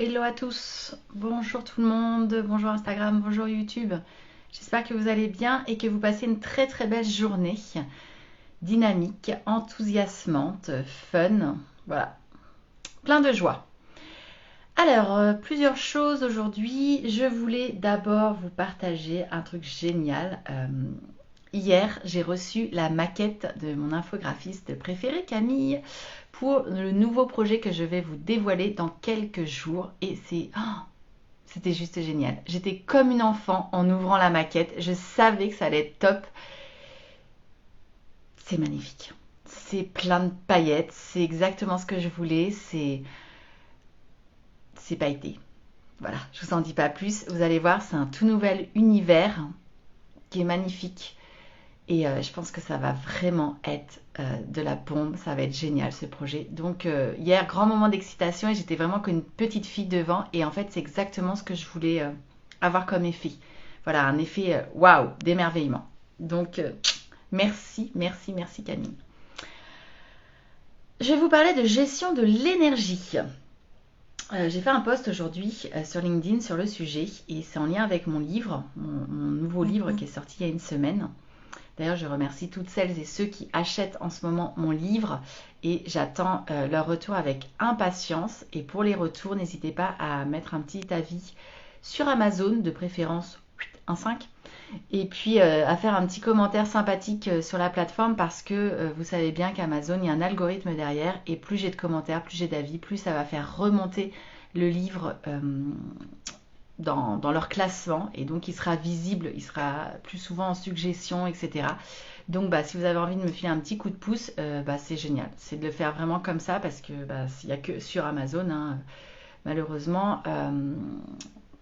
Hello à tous, bonjour tout le monde, bonjour Instagram, bonjour YouTube. J'espère que vous allez bien et que vous passez une très très belle journée, dynamique, enthousiasmante, fun, voilà, plein de joie. Alors, plusieurs choses aujourd'hui. Je voulais d'abord vous partager un truc génial. Hier, j'ai reçu la maquette de mon infographiste préféré, Camille, pour le nouveau projet que je vais vous dévoiler dans quelques jours. Et c'était juste génial. J'étais comme une enfant en ouvrant la maquette. Je savais que ça allait être top. C'est magnifique. C'est plein de paillettes. C'est exactement ce que je voulais. C'est pailleté. Voilà, je vous en dis pas plus. Vous allez voir, c'est un tout nouvel univers qui est magnifique. Et je pense que ça va vraiment être de la bombe. Ça va être génial ce projet. Donc hier, grand moment d'excitation et j'étais vraiment qu'une petite fille devant. Et en fait, c'est exactement ce que je voulais avoir comme effet. Voilà, un effet waouh, d'émerveillement. Donc merci, merci, merci Camille. Je vais vous parler de gestion de l'énergie. J'ai fait un post aujourd'hui sur LinkedIn sur le sujet et c'est en lien avec mon livre, mon nouveau livre qui est sorti il y a une semaine. D'ailleurs, je remercie toutes celles et ceux qui achètent en ce moment mon livre et j'attends leur retour avec impatience. Et pour les retours, n'hésitez pas à mettre un petit avis sur Amazon, de préférence un 5, et puis à faire un petit commentaire sympathique sur la plateforme parce que vous savez bien qu'Amazon, il y a un algorithme derrière et plus j'ai de commentaires, plus j'ai d'avis, plus ça va faire remonter le livre dans leur classement et donc il sera visible, il sera plus souvent en suggestion, etc. Donc si vous avez envie de me filer un petit coup de pouce, c'est génial. C'est de le faire vraiment comme ça parce que il n'y a que sur Amazon, hein, malheureusement,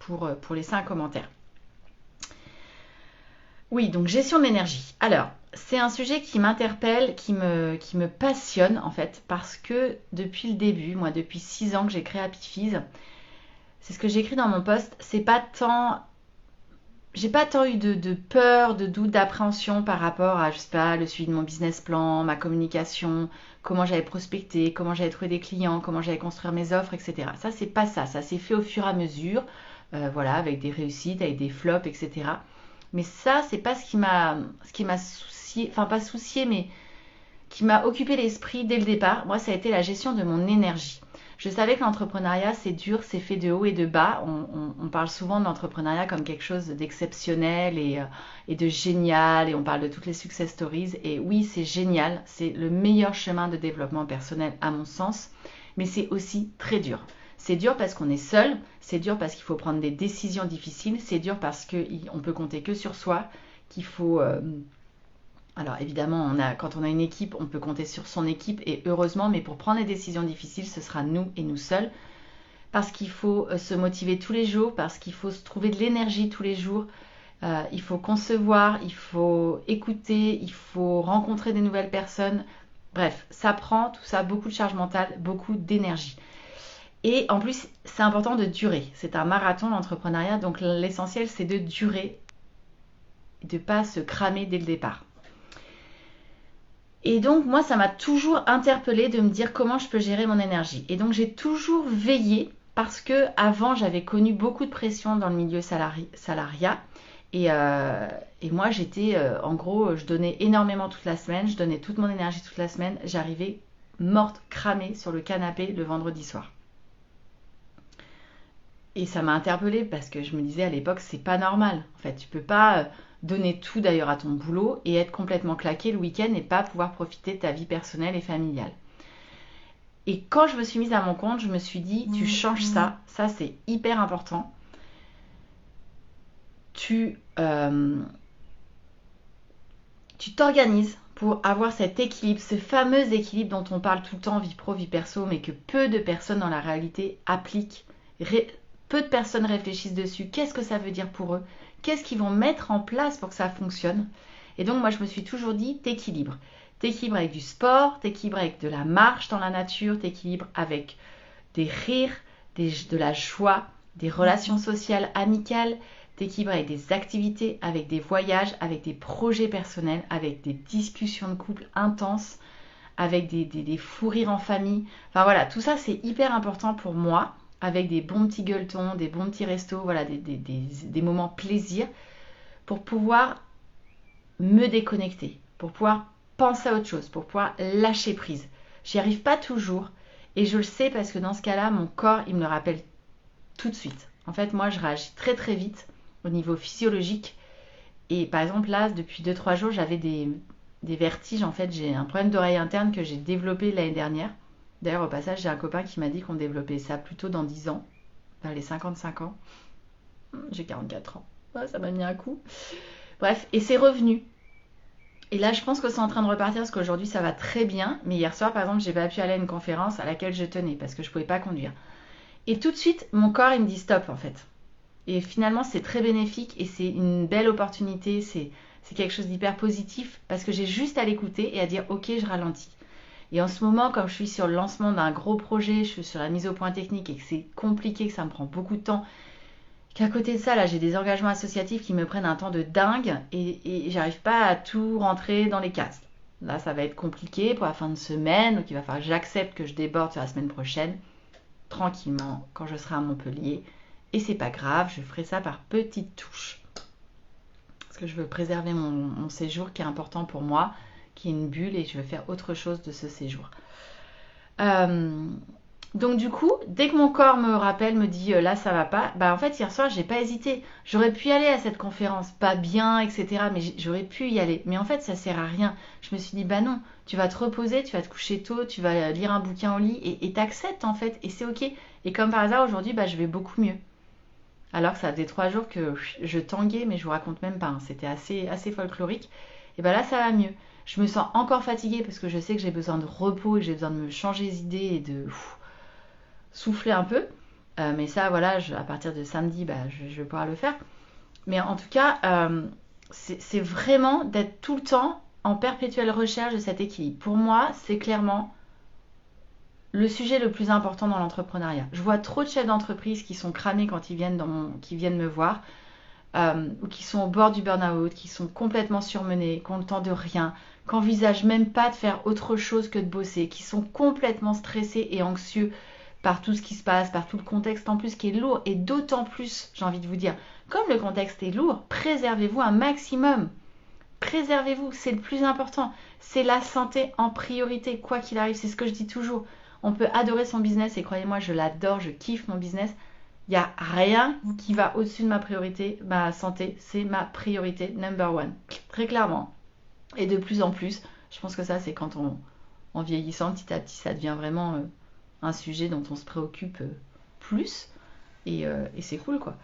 pour laisser un commentaire. Oui, donc gestion de l'énergie. Alors, c'est un sujet qui m'interpelle, qui me passionne en fait, parce que depuis le début, moi depuis 6 ans que j'ai créé Happy Fizz, c'est ce que j'ai écrit dans mon post, c'est pas tant j'ai pas tant eu de peur, de doute, d'appréhension par rapport à, je sais pas, le suivi de mon business plan, ma communication, comment j'allais prospecter, comment j'allais trouver des clients, comment j'allais construire mes offres, etc. Ça, c'est pas ça. Ça s'est fait au fur et à mesure, voilà, avec des réussites, avec des flops, etc. Mais ça, c'est pas ce qui m'a soucié, enfin pas soucié, mais qui m'a occupé l'esprit dès le départ. Moi, ça a été la gestion de mon énergie. Je savais que l'entrepreneuriat, c'est dur, c'est fait de haut et de bas. On parle souvent de l'entrepreneuriat comme quelque chose d'exceptionnel et de génial, et on parle de toutes les success stories. Et oui, c'est génial, c'est le meilleur chemin de développement personnel à mon sens, mais c'est aussi très dur. C'est dur parce qu'on est seul, c'est dur parce qu'il faut prendre des décisions difficiles, c'est dur parce qu'on peut compter que sur soi, qu'il faut alors évidemment, quand on a une équipe, on peut compter sur son équipe et heureusement, mais pour prendre les décisions difficiles, ce sera nous et nous seuls. Parce qu'il faut se motiver tous les jours, parce qu'il faut se trouver de l'énergie tous les jours, il faut concevoir, il faut écouter, il faut rencontrer des nouvelles personnes. Bref, ça prend tout ça, beaucoup de charge mentale, beaucoup d'énergie. Et en plus, c'est important de durer. C'est un marathon, l'entrepreneuriat, donc l'essentiel, c'est de durer et de ne pas se cramer dès le départ. Et donc, moi, ça m'a toujours interpellée de me dire comment je peux gérer mon énergie. Et donc, j'ai toujours veillé parce que avant, j'avais connu beaucoup de pression dans le milieu salariat. Et moi, j'étais, en gros, je donnais énormément toute la semaine, je donnais toute mon énergie toute la semaine. J'arrivais morte, cramée sur le canapé le vendredi soir. Et ça m'a interpellée parce que je me disais à l'époque, c'est pas normal. En fait, tu peux pas donner tout d'ailleurs à ton boulot et être complètement claqué le week-end et pas pouvoir profiter de ta vie personnelle et familiale. Et quand je me suis mise à mon compte, je me suis dit, tu changes ça, ça c'est hyper important. Tu tu t'organises pour avoir cet équilibre, ce fameux équilibre dont on parle tout le temps, vie pro, vie perso, mais que peu de personnes dans la réalité appliquent. Peu de personnes réfléchissent dessus. Qu'est-ce que ça veut dire pour eux? Qu'est-ce qu'ils vont mettre en place pour que ça fonctionne? Et donc moi je me suis toujours dit, t'équilibres. T'équilibres avec du sport, t'équilibres avec de la marche dans la nature, t'équilibres avec des rires, de la joie, des relations sociales amicales, t'équilibres avec des activités, avec des voyages, avec des projets personnels, avec des discussions de couple intenses, avec des fous rires en famille. Enfin voilà, tout ça c'est hyper important pour moi avec des bons petits gueuletons, des bons petits restos, voilà, des moments plaisir pour pouvoir me déconnecter, pour pouvoir penser à autre chose, pour pouvoir lâcher prise. J'y arrive pas toujours et je le sais parce que dans ce cas-là, mon corps, il me le rappelle tout de suite. En fait, moi, je réagis très très vite au niveau physiologique. Et par exemple, là, depuis 2-3 jours, j'avais des vertiges. En fait, j'ai un problème d'oreille interne que j'ai développé l'année dernière. D'ailleurs, au passage, j'ai un copain qui m'a dit qu'on développait ça plutôt dans 10 ans, vers les 55 ans. J'ai 44 ans. Ouais, ça m'a mis un coup. Bref, et c'est revenu. Et là, je pense que c'est en train de repartir parce qu'aujourd'hui, ça va très bien. Mais hier soir, par exemple, j'ai pas pu aller à une conférence à laquelle je tenais parce que je pouvais pas conduire. Et tout de suite, mon corps, il me dit stop, en fait. Et finalement, c'est très bénéfique et c'est une belle opportunité. C'est quelque chose d'hyper positif parce que j'ai juste à l'écouter et à dire ok, je ralentis. Et en ce moment, comme je suis sur le lancement d'un gros projet, je suis sur la mise au point technique et que c'est compliqué, que ça me prend beaucoup de temps, qu'à côté de ça, là, j'ai des engagements associatifs qui me prennent un temps de dingue et j'arrive pas à tout rentrer dans les cases. Là, ça va être compliqué pour la fin de semaine, donc il va falloir que j'accepte que je déborde sur la semaine prochaine, tranquillement, quand je serai à Montpellier. Et c'est pas grave, je ferai ça par petites touches. Parce que je veux préserver mon séjour qui est important pour moi, qui est une bulle, et je veux faire autre chose de ce séjour. Euh, donc du coup, dès que mon corps me rappelle, me dit là ça va pas, bah en fait hier soir j'ai pas hésité. J'aurais pu y aller à cette conférence, pas bien, etc. Mais j'aurais pu y aller. Mais en fait ça sert à rien. Je me suis dit bah non, tu vas te reposer, tu vas te coucher tôt, tu vas lire un bouquin au lit et t'acceptes en fait et c'est ok. Et comme par hasard aujourd'hui bah je vais beaucoup mieux. Alors que ça faisait 3 jours que je tanguais, mais je vous raconte même pas, hein. C'était assez folklorique. Et ben là, ça va mieux. Je me sens encore fatiguée parce que je sais que j'ai besoin de repos et que j'ai besoin de me changer les idées et de souffler un peu. Mais ça, voilà, à partir de samedi, bah, je vais pouvoir le faire. Mais en tout cas, c'est vraiment d'être tout le temps en perpétuelle recherche de cet équilibre. Pour moi, c'est clairement le sujet le plus important dans l'entrepreneuriat. Je vois trop de chefs d'entreprise qui sont cramés quand qui viennent me voir, ou qui sont au bord du burn-out, qui sont complètement surmenés, qui ont le temps de rien, qui n'envisagent même pas de faire autre chose que de bosser, qui sont complètement stressés et anxieux par tout ce qui se passe, par tout le contexte en plus qui est lourd, et d'autant plus, j'ai envie de vous dire, comme le contexte est lourd, préservez-vous un maximum. Préservez-vous, c'est le plus important. C'est la santé en priorité, quoi qu'il arrive, c'est ce que je dis toujours. On peut adorer son business et croyez-moi, je l'adore, je kiffe mon business. Il n'y a rien qui va au-dessus de ma priorité. Ma santé, c'est ma priorité number one. Très clairement. Et de plus en plus, je pense que ça, c'est quand en vieillissant, petit à petit, ça devient vraiment un sujet dont on se préoccupe plus. Et c'est cool, quoi.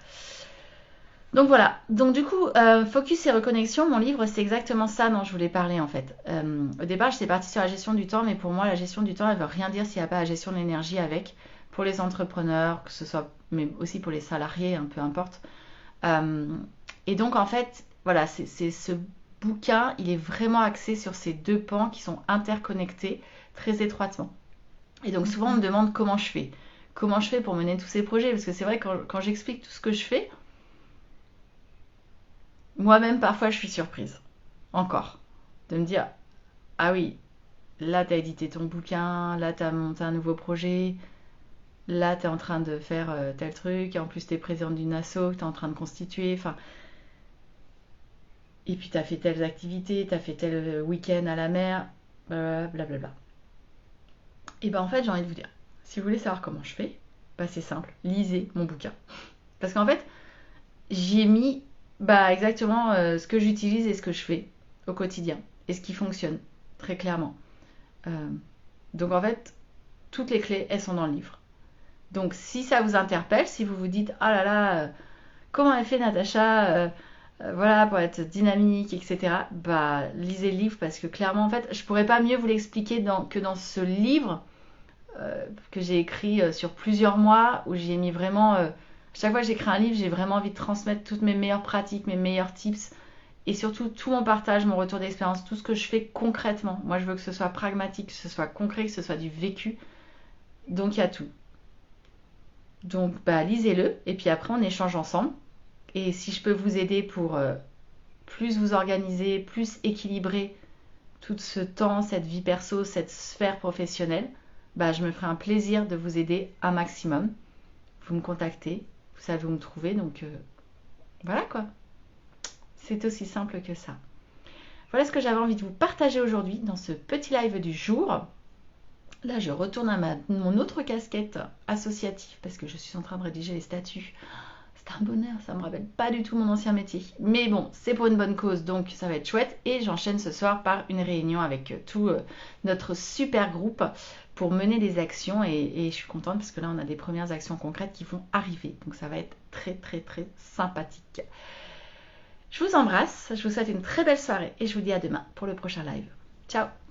Donc voilà, donc du coup, Focus et reconnexion, mon livre, c'est exactement ça dont je voulais parler en fait. Au départ, j'étais partie sur la gestion du temps, mais pour moi, la gestion du temps, elle veut rien dire s'il n'y a pas la gestion de l'énergie avec, pour les entrepreneurs, que ce soit, mais aussi pour les salariés, peu importe. Et donc en fait, voilà, c'est ce bouquin, il est vraiment axé sur ces deux pans qui sont interconnectés très étroitement. Et donc souvent, on me demande comment je fais. Comment je fais pour mener tous ces projets, parce que c'est vrai, quand j'explique tout ce que je fais, moi-même, parfois, je suis surprise. Encore. De me dire, ah oui, là, t'as édité ton bouquin, là, t'as monté un nouveau projet, là, t'es en train de faire tel truc, et en plus, t'es présidente d'une asso que t'es en train de constituer, enfin... Et puis, t'as fait telles activités, t'as fait tel week-end à la mer, blablabla. Et ben, en fait, j'ai envie de vous dire, si vous voulez savoir comment je fais, bah, c'est simple, lisez mon bouquin. Parce qu'en fait, j'y ai mis exactement ce que j'utilise et ce que je fais au quotidien et ce qui fonctionne très clairement. Euh, donc en fait, toutes les clés, elles sont dans le livre. Donc si ça vous interpelle, si vous vous dites ah là là, comment elle fait Natacha voilà, pour être dynamique, etc. Lisez le livre parce que clairement, en fait, je pourrais pas mieux vous l'expliquer que dans ce livre que j'ai écrit sur plusieurs mois où j'y ai mis vraiment chaque fois que j'écris un livre, j'ai vraiment envie de transmettre toutes mes meilleures pratiques, mes meilleurs tips et surtout tout mon partage, mon retour d'expérience, tout ce que je fais concrètement. Moi, je veux que ce soit pragmatique, que ce soit concret, que ce soit du vécu. Donc, il y a tout. Donc, lisez-le et puis après, on échange ensemble. Et si je peux vous aider pour plus vous organiser, plus équilibrer tout ce temps, cette vie perso, cette sphère professionnelle, je me ferai un plaisir de vous aider un maximum. vous me contactez, vous savez où me trouver, donc voilà quoi. C'est aussi simple que ça. Voilà ce que j'avais envie de vous partager aujourd'hui dans ce petit live du jour. Là, je retourne à mon autre casquette associative parce que je suis en train de rédiger les statuts. C'est un bonheur, ça me rappelle pas du tout mon ancien métier. Mais bon, c'est pour une bonne cause, donc ça va être chouette. Et j'enchaîne ce soir par une réunion avec tout notre super groupe pour mener des actions. Et je suis contente parce que là, on a des premières actions concrètes qui vont arriver. Donc ça va être très, très, très sympathique. Je vous embrasse, je vous souhaite une très belle soirée et je vous dis à demain pour le prochain live. Ciao!